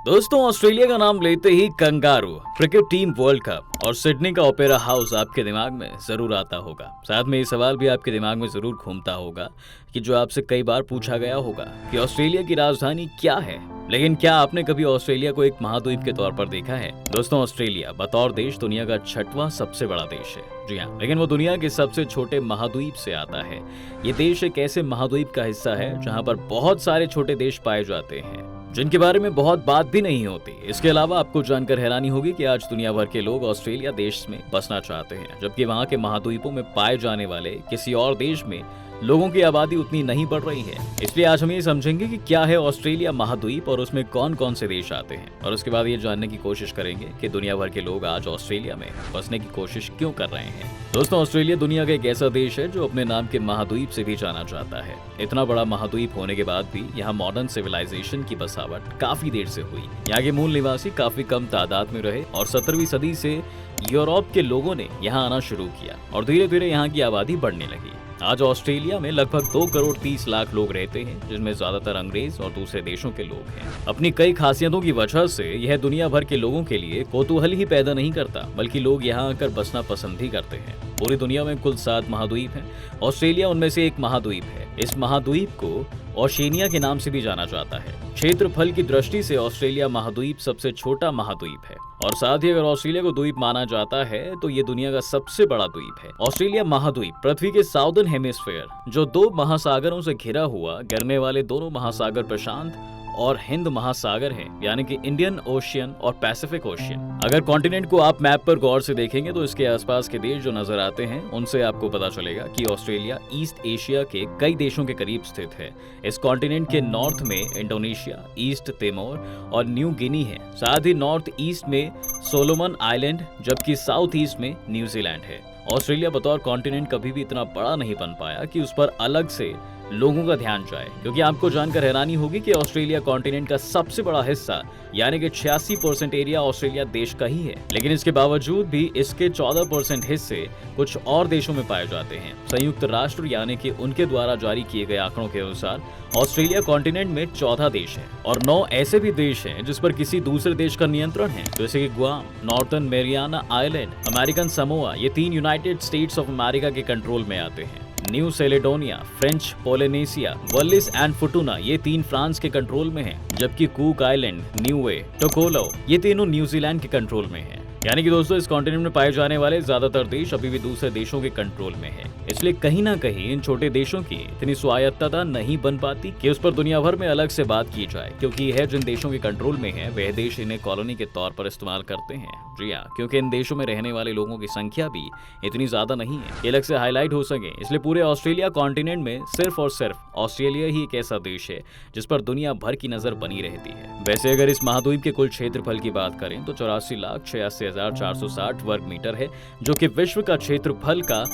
दोस्तों, ऑस्ट्रेलिया का नाम लेते ही kangaroo, cricket team world cup और सिडनी का ओपेरा हाउस आपके दिमाग में जरूर आता होगा। साथ में ये सवाल भी आपके दिमाग में जरूर घूमता होगा कि जो आपसे कई बार पूछा गया होगा कि ऑस्ट्रेलिया की राजधानी क्या है। लेकिन क्या आपने कभी ऑस्ट्रेलिया को एक महाद्वीप के तौर पर देखा है? दोस्तों, ऑस्ट्रेलिया बतौर देश दुनिया का 6वां सबसे बड़ा देश है। जी हाँ, लेकिन वो दुनिया के सबसे छोटे महाद्वीप से आता है। ये देश एक ऐसे महाद्वीप का हिस्सा है जहाँ पर बहुत सारे छोटे देश पाए जाते हैं जिनके बारे में बहुत बात भी नहीं होती। इसके अलावा आपको जानकर हैरानी होगी कि आज दुनिया भर के लोग ऑस्ट्रेलिया देश में बसना चाहते हैं, जबकि वहाँ के महाद्वीपों में पाए जाने वाले किसी और देश में लोगों की आबादी उतनी नहीं बढ़ रही है। इसलिए आज हम ये समझेंगे कि क्या है ऑस्ट्रेलिया महाद्वीप और उसमें कौन कौन से देश आते हैं, और उसके बाद ये जानने की कोशिश करेंगे कि दुनिया भर के लोग आज ऑस्ट्रेलिया में बसने की कोशिश क्यों कर रहे हैं। दोस्तों, ऑस्ट्रेलिया दुनिया का एक ऐसा देश है जो अपने नाम के महाद्वीप से भी जाना जाता है। इतना बड़ा महाद्वीप होने के बाद भी यहाँ मॉडर्न सिविलाइजेशन की बसावट काफी देर से हुई। यहाँ के मूल निवासी काफी कम तादाद में रहे और 17वीं सदी से यूरोप के लोगों ने यहाँ आना शुरू किया और धीरे धीरे यहाँ की आबादी बढ़ने लगी। आज ऑस्ट्रेलिया में लगभग 2 करोड़ 30 लाख लोग रहते हैं, जिनमें ज्यादातर अंग्रेज और दूसरे देशों के लोग हैं। अपनी कई खासियतों की वजह से यह दुनिया भर के लोगों के लिए कौतूहल ही पैदा नहीं करता, बल्कि लोग यहाँ आकर बसना पसंद भी करते हैं। पूरी दुनिया में कुल 7 महाद्वीप हैं। ऑस्ट्रेलिया उनमें से एक महाद्वीप है। इस महाद्वीप को ओशिनिया के नाम से भी जाना जाता है। क्षेत्रफल की दृष्टि से ऑस्ट्रेलिया महाद्वीप सबसे छोटा महाद्वीप है और साथ ही अगर ऑस्ट्रेलिया को द्वीप माना जाता है तो ये दुनिया का सबसे बड़ा द्वीप है। ऑस्ट्रेलिया महाद्वीप पृथ्वी के साउदर्न हेमिस्फीयर, जो 2 महासागरों से घिरा हुआ गिरने वाले दोनों महासागर प्रशांत और हिंद महासागर हैं, यानी कि इंडियन ओशियन और पैसिफिक ओशियन। अगर कॉन्टिनेंट को आप मैप पर गौर से देखेंगे तो इसके आसपास के देश जो नजर आते हैं उनसे आपको पता चलेगा कि ऑस्ट्रेलिया ईस्ट एशिया के कई देशों के करीब स्थित है। इस कॉन्टिनेंट के नॉर्थ में इंडोनेशिया, ईस्ट तिमोर और न्यू गिनी है। साथ ही नॉर्थ ईस्ट में सोलोमन आइलैंड, जबकि साउथ ईस्ट में न्यूजीलैंड है। ऑस्ट्रेलिया बतौर कॉन्टिनेंट कभी भी इतना बड़ा नहीं बन पाया कि उस पर अलग से लोगों का ध्यान जाए, क्योंकि आपको जानकर हैरानी होगी कि ऑस्ट्रेलिया कॉन्टिनेंट का सबसे बड़ा हिस्सा यानी कि 86% एरिया ऑस्ट्रेलिया देश का ही है। लेकिन इसके बावजूद भी इसके 14% हिस्से कुछ और देशों में पाए जाते हैं। संयुक्त राष्ट्र यानी कि उनके द्वारा जारी किए गए आंकड़ों के अनुसार ऑस्ट्रेलिया कॉन्टिनेंट में 14 देश हैं और 9 ऐसे भी देश हैं जिस पर किसी दूसरे देश का नियंत्रण है, जैसे कि Guam, northern Mariana island, American Samoa. ये 3 यूनाइटेड स्टेट्स ऑफ अमेरिका के कंट्रोल में आते हैं। न्यू सेलेडोनिया, फ्रेंच पोलिनेशिया, वल्लिस एंड फुटुना ये 3 फ्रांस के कंट्रोल में हैं, जबकि कूक आइलैंड, न्यूवे, टोकोलो ये तीनों न्यूजीलैंड के कंट्रोल में हैं। यानी कि दोस्तों, इस कॉन्टिनेंट में पाए जाने वाले ज्यादातर देश अभी भी दूसरे देशों के कंट्रोल में है। इसलिए कहीं ना कहीं इन छोटे देशों की इतनी स्वायत्तता नहीं बन पाती कि उस पर दुनिया भर में अलग से बात की जाए, क्योंकि यह जिन देशों के कंट्रोल में है वह देश इन्हें कॉलोनी के तौर पर इस्तेमाल करते हैं। जी हाँ, क्योंकि इन देशों में रहने वाले लोगों की संख्या भी इतनी ज्यादा नहीं है कि अलग से हाईलाइट हो सके। इसलिए पूरे ऑस्ट्रेलिया कॉन्टिनेंट में सिर्फ और सिर्फ ऑस्ट्रेलिया ही एक ऐसा देश है जिस पर दुनिया भर की नजर बनी रहती है। वैसे अगर इस महाद्वीप के कुल क्षेत्रफल की बात करें तो 84,86,460 वर्ग मीटर है, जो कि विश्व का क्षेत्रफल का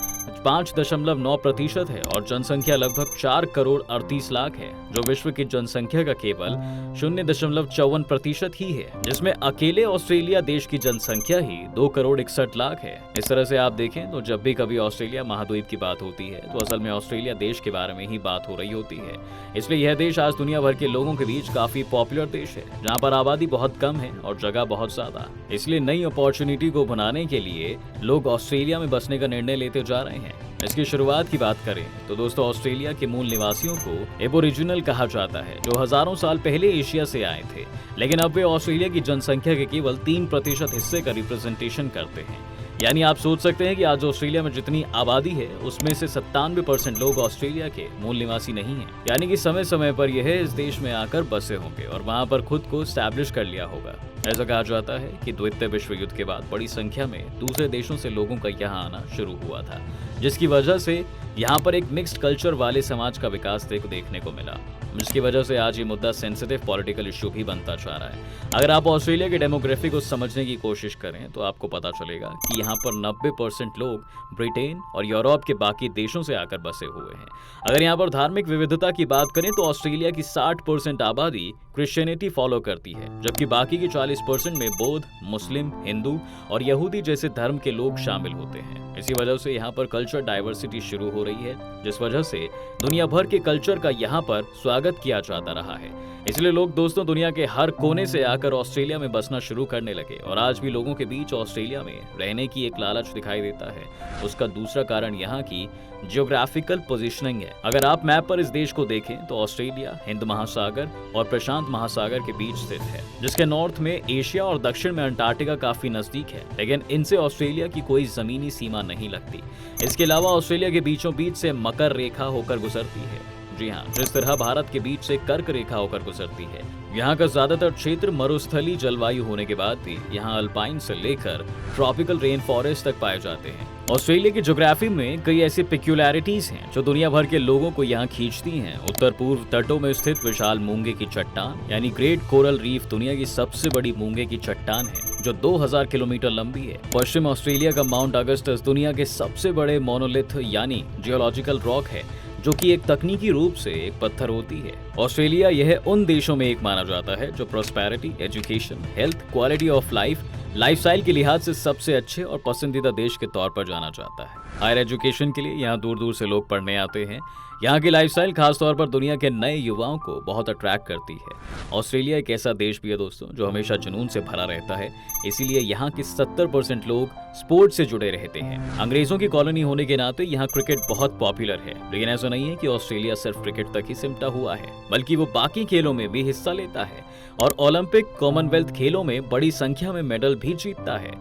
5.9% है और जनसंख्या लगभग 4 करोड़ 38 लाख है, जो विश्व की जनसंख्या का केवल 0.54% ही है, जिसमें अकेले ऑस्ट्रेलिया देश की जनसंख्या ही 2 करोड़ 61 लाख है। इस तरह से आप देखें तो जब भी कभी ऑस्ट्रेलिया महाद्वीप की बात होती है तो असल में ऑस्ट्रेलिया देश के बारे में ही बात हो रही होती है। इसलिए यह देश आज दुनिया भर के लोगों के बीच काफी पॉपुलर देश है, जहाँ पर आबादी बहुत कम है और जगह बहुत ज्यादा। इसलिए नई अपॉर्चुनिटी को बनाने के लिए लोग ऑस्ट्रेलिया में बसने का निर्णय लेते जा रहे हैं। इसकी शुरुआत की बात करें तो दोस्तों, ऑस्ट्रेलिया के मूल निवासियों को एबोरिजिनल कहा जाता है, जो हजारों साल पहले एशिया से आए थे। लेकिन अब वे ऑस्ट्रेलिया की जनसंख्या के केवल 3% हिस्से का रिप्रेजेंटेशन करते हैं। यानी आप सोच सकते हैं कि आज ऑस्ट्रेलिया में जितनी आबादी है उसमें से 97% लोग ऑस्ट्रेलिया के मूल निवासी नहीं हैं। यानी कि समय समय पर यह इस देश में आकर बसे होंगे और वहां पर खुद को स्टैब्लिश कर लिया होगा। ऐसा कहा जाता है कि द्वितीय विश्व युद्ध के बाद बड़ी संख्या में दूसरे देशों से लोगों का यहाँ आना शुरू हुआ था, जिसकी वजह से यहाँ पर एक मिक्स्ड कल्चर वाले समाज का विकास देखने को मिला, जिसकी वजह से आज ये मुद्दा सेंसिटिव पॉलिटिकल इश्यू भी बनता जा रहा है। अगर आप ऑस्ट्रेलिया के डेमोग्राफी को समझने की कोशिश करें तो आपको पता चलेगा कि यहाँ पर 90% लोग ब्रिटेन और यूरोप के बाकी देशों से आकर बसे हुए हैं। अगर यहाँ पर धार्मिक विविधता की बात करें तो ऑस्ट्रेलिया की 60% आबादी क्रिश्चियनिटी फॉलो करती है, जबकि बाकी के 40% में बौद्ध, मुस्लिम, हिंदू और यहूदी जैसे धर्म के लोग शामिल होते हैं। इसी वजह से यहाँ पर कल्चर डाइवर्सिटी शुरू हो रही है, जिस वजह से दुनिया भर के कल्चर का यहाँ पर स्वागत किया जाता रहा है। इसलिए लोग दोस्तों दुनिया के हर कोने से आकर ऑस्ट्रेलिया में बसना शुरू करने लगे और आज भी लोगों के बीच ऑस्ट्रेलिया में रहने की एक लालच दिखाई देता है। उसका दूसरा कारण यहाँ की जियोग्राफिकल पोजीशनिंग है। अगर आप मैप पर इस देश को देखें तो ऑस्ट्रेलिया हिंद महासागर और प्रशांत महासागर के बीच स्थित है, जिसके नॉर्थ में एशिया और दक्षिण में अंटार्कटिका काफी नजदीक है, लेकिन इनसे ऑस्ट्रेलिया की कोई जमीनी सीमा नहीं लगती। इसके अलावा ऑस्ट्रेलिया के बीचों बीच से मकर रेखा होकर गुजरती है। जी हाँ, जिस तरह भारत के बीच से कर्क रेखा होकर गुजरती है। यहाँ का ज्यादातर क्षेत्र मरुस्थलीय जलवायु होने के बाद भी यहाँ अल्पाइन से लेकर ट्रॉपिकल रेन फॉरेस्ट तक पाए जाते हैं। ऑस्ट्रेलिया की ज्योग्राफी में कई ऐसी पेक्यूलैरिटीज हैं जो दुनिया भर के लोगों को यहाँ खींचती हैं। उत्तर पूर्व तटों में स्थित विशाल मूंगे की चट्टान यानी ग्रेट कोरल रीफ दुनिया की सबसे बड़ी मूंगे की चट्टान है, जो 2000 किलोमीटर लंबी है। पश्चिम ऑस्ट्रेलिया का माउंट अगस्टस दुनिया के सबसे बड़े मोनोलिथ यानी जियोलॉजिकल रॉक है, जो कि एक तकनीकी रूप से एक पत्थर होती है। ऑस्ट्रेलिया यह उन देशों में एक माना जाता है जो prosperity, education, health, quality of lifestyle के लिहाज से सबसे अच्छे और पसंदीदा देश के तौर पर जाना जाता है। हायर एजुकेशन के लिए यहाँ दूर दूर से लोग पढ़ने आते हैं। यहाँ की लाइफस्टाइल खासतौर पर दुनिया के नए युवाओं को बहुत अट्रैक्ट करती है। ऑस्ट्रेलिया एक ऐसा देश भी है दोस्तों जो हमेशा जुनून से भरा रहता है, इसीलिए यहाँ के 70% लोग स्पोर्ट्स से जुड़े रहते हैं। अंग्रेजों की कॉलोनी होने के नाते यहाँ क्रिकेट बहुत पॉपुलर है, लेकिन ऐसा नहीं है कि ऑस्ट्रेलिया सिर्फ क्रिकेट तक ही सिमटा हुआ है, बल्कि वो बाकी खेलों में भी हिस्सा लेता है और ओलंपिक, कॉमनवेल्थ खेलों में बड़ी संख्या में मेडल भी जीतता है।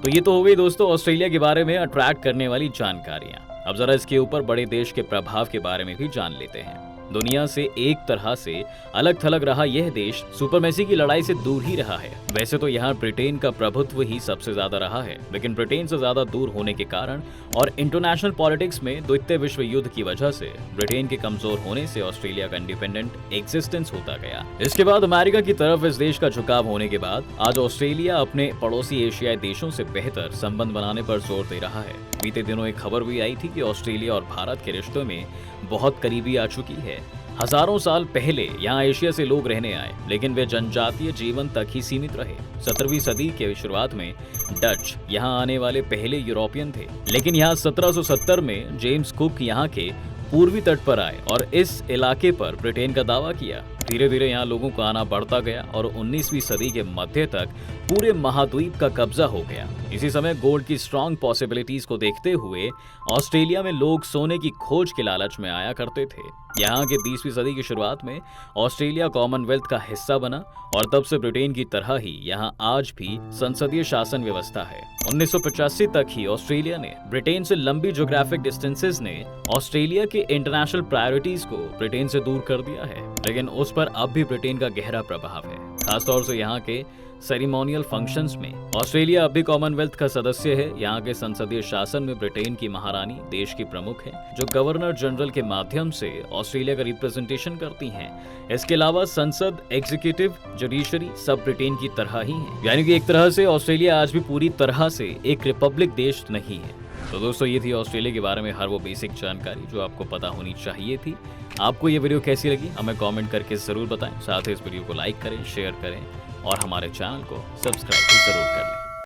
तो ये तो हो गई दोस्तों ऑस्ट्रेलिया के बारे में अट्रैक्ट करने वाली जानकारियां। अब जरा इसके ऊपर बड़े देश के प्रभाव के बारे में भी जान लेते हैं। दुनिया से एक तरह से अलग थलग रहा यह देश सुपरमेसी की लड़ाई से दूर ही रहा है। वैसे तो यहाँ ब्रिटेन का प्रभुत्व ही सबसे ज्यादा रहा है, लेकिन ब्रिटेन से ज्यादा दूर होने के कारण और इंटरनेशनल पॉलिटिक्स में द्वितीय विश्व युद्ध की वजह से ब्रिटेन के कमजोर होने से ऑस्ट्रेलिया का इंडिपेंडेंट एग्जिस्टेंस होता गया। इसके बाद अमेरिका की तरफ इस देश का झुकाव होने के बाद आज ऑस्ट्रेलिया अपने पड़ोसी एशियाई देशों से बेहतर संबंध बनाने पर जोर दे रहा है। बीते दिनों एक खबर भी आई थी कि ऑस्ट्रेलिया और भारत के रिश्तों में बहुत करीबी आ चुकी है। हजारों साल पहले यहाँ एशिया से लोग रहने आए, लेकिन वे जनजातीय जीवन तक ही सीमित रहे। 17वीं सदी के शुरुआत में डच यहाँ आने वाले पहले यूरोपियन थे, लेकिन यहाँ 1770 में जेम्स कुक यहाँ के पूर्वी तट पर आए और इस इलाके पर ब्रिटेन का दावा किया। धीरे धीरे यहाँ लोगों का आना बढ़ता गया और 19वीं सदी के मध्य तक पूरे महाद्वीप का कब्जा हो गया। इसी समय गोल्ड की स्ट्रॉन्ग पॉसिबिलिटीज को देखते हुए ऑस्ट्रेलिया में लोग सोने की खोज के लालच में आया करते थे। यहाँ के 20वीं सदी की शुरुआत में ऑस्ट्रेलिया कॉमनवेल्थ का हिस्सा बना और तब से ब्रिटेन की तरह ही यहाँ आज भी संसदीय शासन व्यवस्था है। 1985 तक ही ऑस्ट्रेलिया ने ब्रिटेन से लंबी ज्योग्राफिक डिस्टेंसेस ने ऑस्ट्रेलिया के इंटरनेशनल प्रायोरिटीज को ब्रिटेन से दूर कर दिया है, लेकिन उस पर अब भी ब्रिटेन का गहरा प्रभाव है। खासतौर से यहाँ के सेरेमोनियल फंक्शंस में ऑस्ट्रेलिया अब भी कॉमनवेल्थ का सदस्य है। यहाँ के संसदीय शासन में ब्रिटेन की महारानी देश की प्रमुख है, जो गवर्नर जनरल के माध्यम से ऑस्ट्रेलिया का रिप्रेजेंटेशन करती हैं। इसके अलावा संसद, एग्जीक्यूटिव, जुडिशरी सब ब्रिटेन की तरह ही है, यानी कि एक तरह से ऑस्ट्रेलिया आज भी पूरी तरह से एक रिपब्लिक देश नहीं है। तो दोस्तों ये थी ऑस्ट्रेलिया के बारे में हर वो बेसिक जानकारी जो आपको पता होनी चाहिए थी। आपको ये वीडियो कैसी लगी हमें कमेंट करके जरूर बताएं। साथ ही इस वीडियो को लाइक करें, शेयर करें और हमारे चैनल को सब्सक्राइब भी जरूर कर लें।